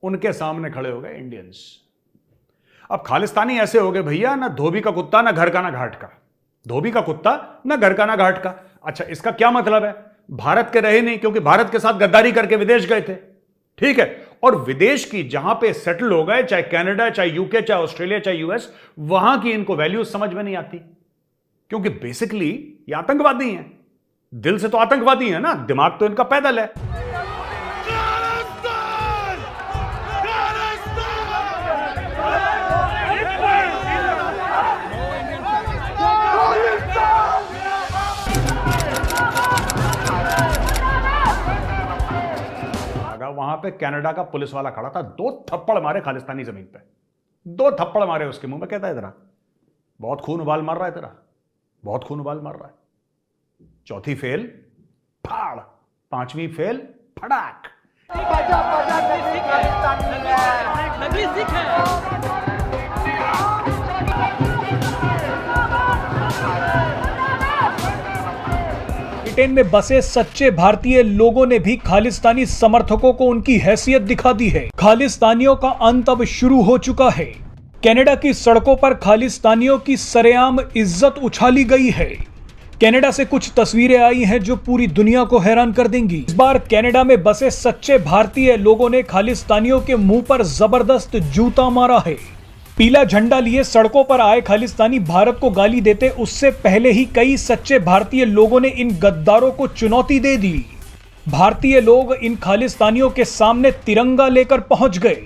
उनके सामने खड़े हो गए इंडियंस। अब खालिस्तानी ऐसे हो गए भैया, ना धोबी का कुत्ता ना घर का ना घाट का। धोबी का कुत्ता ना घर का ना घाट का। अच्छा, इसका क्या मतलब है? भारत के रहे नहीं, क्योंकि भारत के साथ गद्दारी करके विदेश गए थे, ठीक है। और विदेश की जहां पे सेटल हो गए, चाहे कनाडा, चाहे यूके, चाहे ऑस्ट्रेलिया, चाहे यूएस, वहां की इनको वैल्यूज समझ में नहीं आती, क्योंकि बेसिकली ये आतंकवादी हैं। दिल से तो आतंकवादी है ना, दिमाग तो इनका पैदल है। वहां पे कनाडा का पुलिस वाला खड़ा था, 2 थप्पड़ मारे खालिस्तानी जमीन पे, 2 थप्पड़ मारे उसके मुंह में। कहता है तेरा बहुत खून उबाल मार रहा है, तेरा बहुत खून उबाल मार रहा है। चौथी फेल फाड़, 5वीं फेल फड़ाक। ब्रिटेन में बसे सच्चे भारतीय लोगों ने भी खालिस्तानी समर्थकों को उनकी हैसियत दिखा दी है। खालिस्तानियों का अंत अब शुरू हो चुका है। कनाडा की सड़कों पर खालिस्तानियों की सरेआम इज्जत उछाली गई है। कनाडा से कुछ तस्वीरें आई हैं जो पूरी दुनिया को हैरान कर देंगी। इस बार कनाडा में बसे सच्चे भारतीय लोगों ने खालिस्तानियों के मुंह पर जबरदस्त जूता मारा है। पीला झंडा लिए सड़कों पर आए खालिस्तानी भारत को गाली देते उससे पहले ही कई सच्चे भारतीय लोगों ने इन गद्दारों को चुनौती दे दी। भारतीय लोग इन खालिस्तानियों के सामने तिरंगा लेकर पहुंच गए।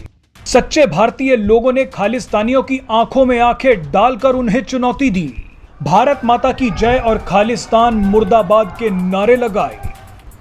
सच्चे भारतीय लोगों ने खालिस्तानियों की आंखों में आंखें डालकर उन्हें चुनौती दी। भारत माता की जय और खालिस्तान मुर्दाबाद के नारे लगाए।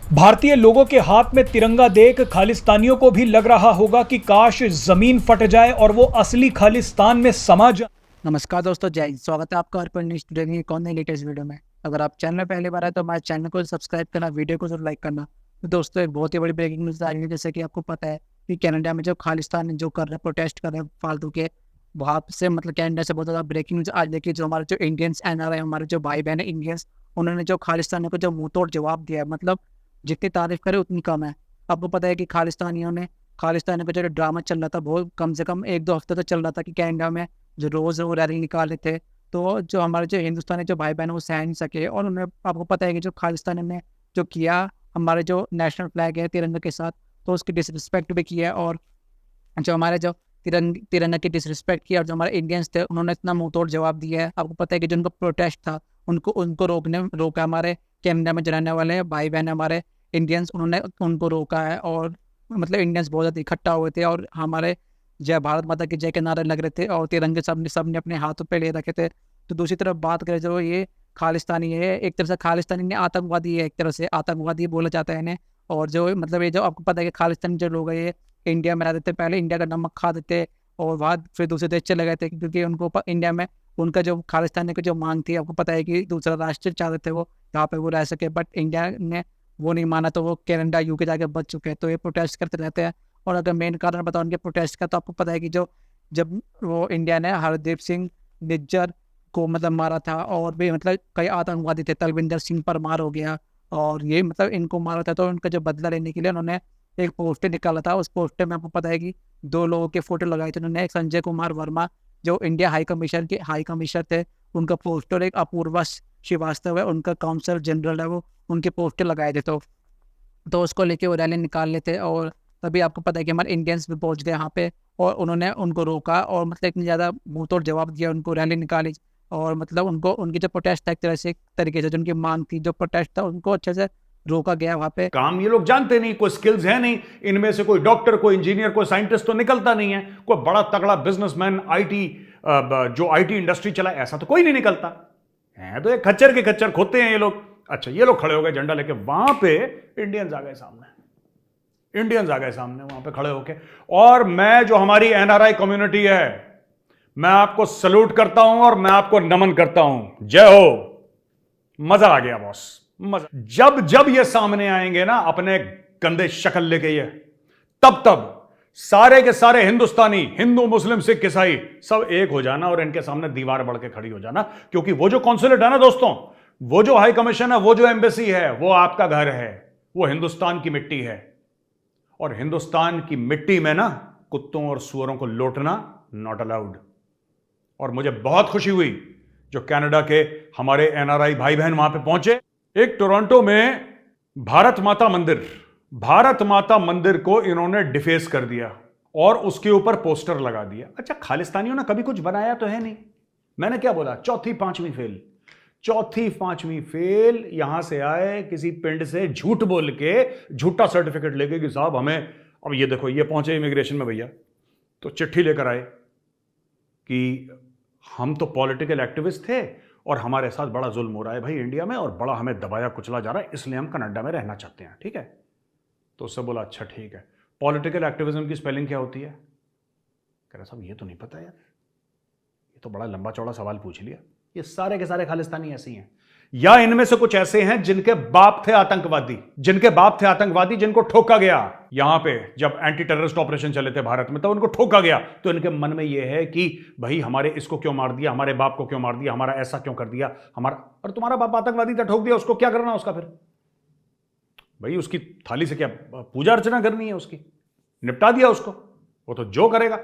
भारतीय लोगों के हाथ में तिरंगा देख खालिस्तानियों को भी लग रहा होगा कि काश जमीन फट जाए और वो असली खालिस्तान में समा जाए। नमस्कार दोस्तों, जय हिंद। स्वागत है आपका अर्पण न्यूज़ टुडे की कौन लेटेस्ट वीडियो में। अगर आप चैनल में पहली बार आए तो हमारे चैनल को सब्सक्राइब करना, वीडियो को लाइक करना। तो दोस्तों, एक बहुत ही बड़ी ब्रेकिंग न्यूज़ आ रही है। जैसे कि आपको पता है कि कनाडा में जो खालिस्तान जो कर रहे हैं, प्रोटेस्ट कर रहे हैं फालतू के, वहाँ से मतलब कनाडा से बहुत ज़्यादा ब्रेकिंग न्यूज़ आज देखिए। जो हमारे जो इंडियंस NRI, हमारे जो भाई बहन है इंडियंस, उन्होंने जो खालिस्तानियों को जो मुँह तोड़ जवाब दिया है, मतलब जितनी तारीफ करे उतनी कम है। आपको पता है कि खालिस्तानियों का जो ड्रामा चल रहा था, बहुत कम से कम 1-2 हफ्ते तो चल रहा था कि कनाडा में जो रोज़ वो रैली निकाल रहे थे, तो जो हमारे जो हिंदुस्तानी जो भाई बहन वो सह नहीं सके। और उन्होंने, आपको पता है कि जो खालिस्तान ने जो किया हमारे जो नेशनल फ्लैग है तिरंगे के साथ, तो उसकी डिसरिस्पेक्ट भी किया। और जो हमारे जो तिरंगा की डिसरिस्पेक्ट किया, और जो हमारे इंडियंस थे उन्होंने इतना मुँह तोड़ जवाब दिया है। आपको पता है कि जो उनका प्रोटेस्ट था उनको रोका हमारे कनाडा में जो रहने वाले भाई बहन हमारे इंडियंस, उन्होंने उनको रोका है। और मतलब इंडियंस बहुत ज़्यादा इकट्ठा हुए थे और हमारे जय भारत माता की जय के नारे लग रहे थे और तिरंगे सबने अपने हाथों पे ले रखे थे। तो दूसरी तरफ बात करें जो ये खालिस्तानी है, एक तरह से खालिस्तानी ने आतंकवादी है, एक तरह से आतंकवादी बोला जाता है इन्हें। और जो मतलब ये जो आपको पता है कि खालिस्तानी जो लोग हैं ये इंडिया में रहते थे, पहले इंडिया का नमक खाते थे और बाद फिर दूसरे देश चले गए थे, क्योंकि उनको इंडिया में उनका जो खालिस्तान की जो मांग थी, आपको पता है कि दूसरा राष्ट्र चाहते थे वो यहाँ पे वो रह सके, बट इंडिया ने वो नहीं माना, तो वो कनाडा यूके जाके बच चुके हैं। तो ये प्रोटेस्ट करते रहते हैं। और अगर मेन कारण बताओ उनके प्रोटेस्ट का, तो आपको पता है कि जब वो इंडिया ने हरदीप सिंह निज्जर को मतलब मारा था, और भी मतलब कई आतंकवादी थे, तलविंदर सिंह परमार हो गया, और ये मतलब इनको मारा था, तो उनका जो बदला लेने के लिए उन्होंने एक पोस्टर निकाला था। उस पोस्टर में आपको पता है कि 2 लोगों के फोटो लगाए थे उन्होंने। एक संजय कुमार वर्मा जो इंडिया हाई कमिश्नर थे, उनका पोस्टर, एक अपूर्वा श्रीवास्तव है उनका काउंसल जनरल है, वो उनके पोस्टर लगाए थे। तो उसको लेके वो रैली निकाल लेते। और तभी आपको पता है कि हमारे इंडियंस भी पहुंच गए यहाँ पे और उन्होंने उनको रोका और मतलब इतनी ज़्यादा मुँह तोड़ जवाब दिया, उनको रैली निकाली। और मतलब उनको उनकी जो प्रोटेस्ट था, एक तरह से एक तरीके से जो उनकी मांग थी, जो प्रोटेस्ट था, उनको अच्छे से रोका गया वहाँ पे। काम ये लोग जानते नहीं, कोई स्किल्स है नहीं इनमें से, कोई डॉक्टर, कोई इंजीनियर, कोई साइंटिस्ट तो निकलता नहीं है, कोई बड़ा तगड़ा बिजनेसमैन, जो आईटी इंडस्ट्री चला, ऐसा तो कोई नहीं निकलता है। तो ये खच्चर के खच्चर खोते हैं ये लोग। अच्छा, ये लोग खड़े हो गए झंडा लेके, वहां पे इंडियंस आ गए सामने वहां पे खड़े होके। और मैं, जो हमारी NRI कम्युनिटी है, मैं आपको सल्यूट करता हूं और मैं आपको नमन करता हूं। जय हो। मजा आ गया बॉस, मजा। जब ये सामने आएंगे ना अपने गंदे शक्ल लेके, ये तब सारे के सारे हिंदुस्तानी, हिंदू मुस्लिम सिख ईसाई, सब एक हो जाना और इनके सामने दीवार बढ़ के खड़ी हो जाना। क्योंकि वो जो कॉन्सुलेट है ना दोस्तों, वो जो हाई कमीशन है, वो जो एम्बेसी है, वो आपका घर है, वो हिंदुस्तान की मिट्टी है। और हिंदुस्तान की मिट्टी में ना कुत्तों और सुअरों को लौटना नॉट अलाउड। और मुझे बहुत खुशी हुई जो कनाडा के हमारे एनआरआई भाई बहन वहां पे पहुंचे। एक टोरंटो में भारत माता मंदिर को इन्होंने डिफेस कर दिया और उसके ऊपर पोस्टर लगा दिया। अच्छा, खालिस्तानियों ने कभी कुछ बनाया तो है नहीं। मैंने क्या बोला? चौथी पांचवी फेल। यहां से आए किसी पिंड से झूठ बोल के, झूठा सर्टिफिकेट लेके कि साहब हमें, अब ये देखो ये पहुंचे इमिग्रेशन में भैया, तो चिट्ठी लेकर आए कि हम तो पॉलिटिकल एक्टिविस्ट थे और हमारे साथ बड़ा जुल्म हो रहा है भाई इंडिया में, और बड़ा हमें दबाया कुचला जा रहा है, इसलिए हम कनाडा में रहना चाहते हैं, ठीक है। तो उससे बोला अच्छा ठीक है, पॉलिटिकल एक्टिविज्म की स्पेलिंग क्या होती है? कह रहा साहब ये तो नहीं पता यार, ये तो बड़ा लंबा चौड़ा सवाल पूछ लिया। ये सारे के सारे खालिस्तानी ऐसे ही हैं, या इनमें से कुछ ऐसे हैं जिनके बाप थे आतंकवादी, जिनको ठोका गया। यहां पे जब एंटी टेररिस्ट ऑपरेशन चले थे भारत में तो उनको ठोका गया, तो इनके मन में यह है कि भाई हमारे इसको क्यों मार दिया, हमारे बाप को क्यों मार दिया, हमारा ऐसा क्यों कर दिया, हमारा, और तुम्हारा बाप आतंकवादी था, ठोक दिया, उसको क्या करना उसका? फिर भाई उसकी थाली से क्या पूजा अर्चना करनी है? उसकी निपटा दिया उसको, वो तो जो करेगा,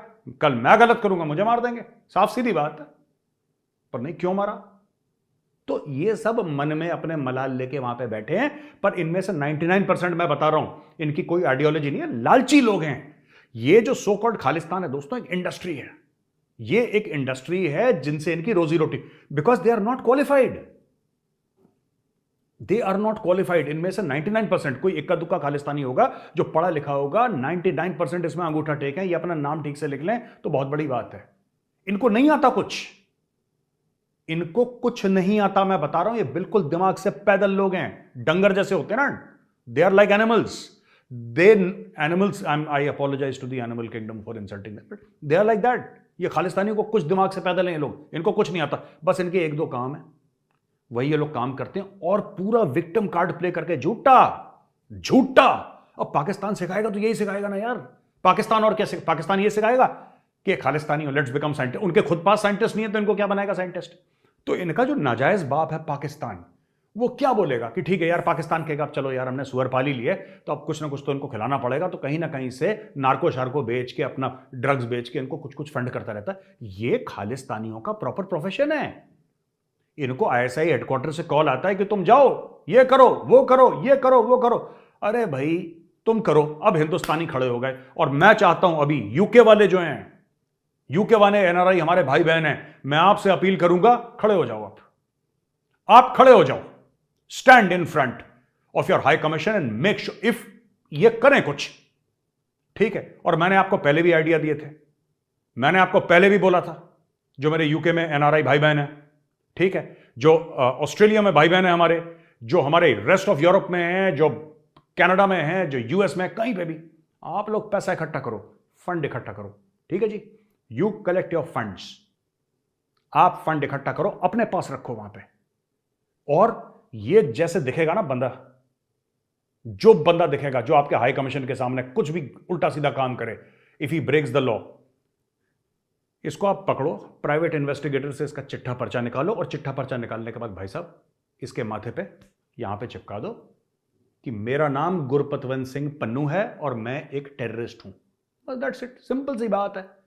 कल मैं गलत करूंगा मुझे मार देंगे, साफ सीधी बात है। पर नहीं, क्यों मारा? तो ये सब मन में अपने मलाल लेके वहां पे बैठे हैं। पर इनमें से 99% मैं बता रहा हूं इनकी कोई आइडियोलॉजी नहीं है, लालची लोग हैं। ये जो सो कॉल्ड खालिस्तान है दोस्तों, एक इंडस्ट्री है, ये एक इंडस्ट्री है जिनसे इनकी रोजी रोटी, because they are not qualified. इनमें से 99%, कोई इक्का दुक्का खालिस्तानी होगा जो पढ़ा लिखा होगा, 99% इसमें अंगूठा टेक है, ये अपना नाम ठीक से लिख लें तो बहुत बड़ी बात है। इनको नहीं आता कुछ नहीं आता, मैं बता रहा हूं, ये बिल्कुल दिमाग से पैदल लोग हैं, डंगर जैसे होते हैं ना, they are like animals. I apologise to the animal kingdom for insulting them, but they are like that. ये खालिस्तानियों को कुछ दिमाग से पैदल हैं ये लोग, इनको कुछ नहीं आता, बस इनके एक दो काम है, वही ये लोग काम करते हैं, और पूरा विक्टिम कार्ड प्ले करके झूठा। अब पाकिस्तान सिखाएगा तो यही सिखाएगा ना यार, पाकिस्तान और क्या पाकिस्तान ये सिखाएगा कि खालिस्तानी हो, लेट्स बिकम साइंटिस्ट। उनके खुद पास साइंटिस्ट नहीं है तो इनको क्या बनाएगा साइंटिस्ट? तो इनका जो नाजायज बाप है पाकिस्तान, वो क्या बोलेगा कि ठीक है यार, पाकिस्तान कहेगा चलो यार हमने सुअर पाली लिए तो अब कुछ ना कुछ तो इनको खिलाना पड़ेगा, तो कहीं ना कहीं से नार्को शार्को बेच के, अपना ड्रग्स बेच के इनको कुछ कुछ फंड करता रहता है। ये खालिस्तानियों का प्रॉपर प्रोफेशन है। इनको आईएसआई हेडक्वार्टर से कॉल आता है कि तुम जाओ, ये करो, वो करो, ये करो, वो करो। अरे भाई तुम करो। अब हिंदुस्तानी खड़े हो गए, और मैं चाहता हूं अभी यूके वाले जो हैं, यूके वाले एनआरआई हमारे भाई बहन हैं, मैं आपसे अपील करूंगा, खड़े हो जाओ। आप खड़े हो जाओ, stand in front of your high commission and make sure, if ये करें कुछ, ठीक है। और मैंने आपको पहले भी आइडिया दिए थे, मैंने आपको पहले भी बोला था, जो मेरे यूके में एनआरआई भाई बहन है, ठीक है, जो ऑस्ट्रेलिया में भाई बहन है हमारे, जो हमारे रेस्ट ऑफ यूरोप में है, जो कनाडा में है, जो यूएस में, कहीं पे भी आप लोग पैसा इकट्ठा करो, फंड इकट्ठा करो, ठीक है जी। यू कलेक्ट योर फंड्स, आप फंड इकट्ठा करो, अपने पास रखो वहां पे। और ये जैसे दिखेगा ना बंदा, जो बंदा दिखेगा जो आपके हाई कमीशन के सामने कुछ भी उल्टा सीधा काम करे, if he breaks the law, इसको आप पकड़ो, प्राइवेट इन्वेस्टिगेटर से इसका चिट्ठा पर्चा निकालो, और चिट्ठा पर्चा निकालने के बाद भाई साहब इसके माथे पे यहां पे चिपका दो कि मेरा नाम गुरपतवंत सिंह पन्नू है और मैं एक टेररिस्ट हूं। बस दैट्स इट, सिंपल सी बात है।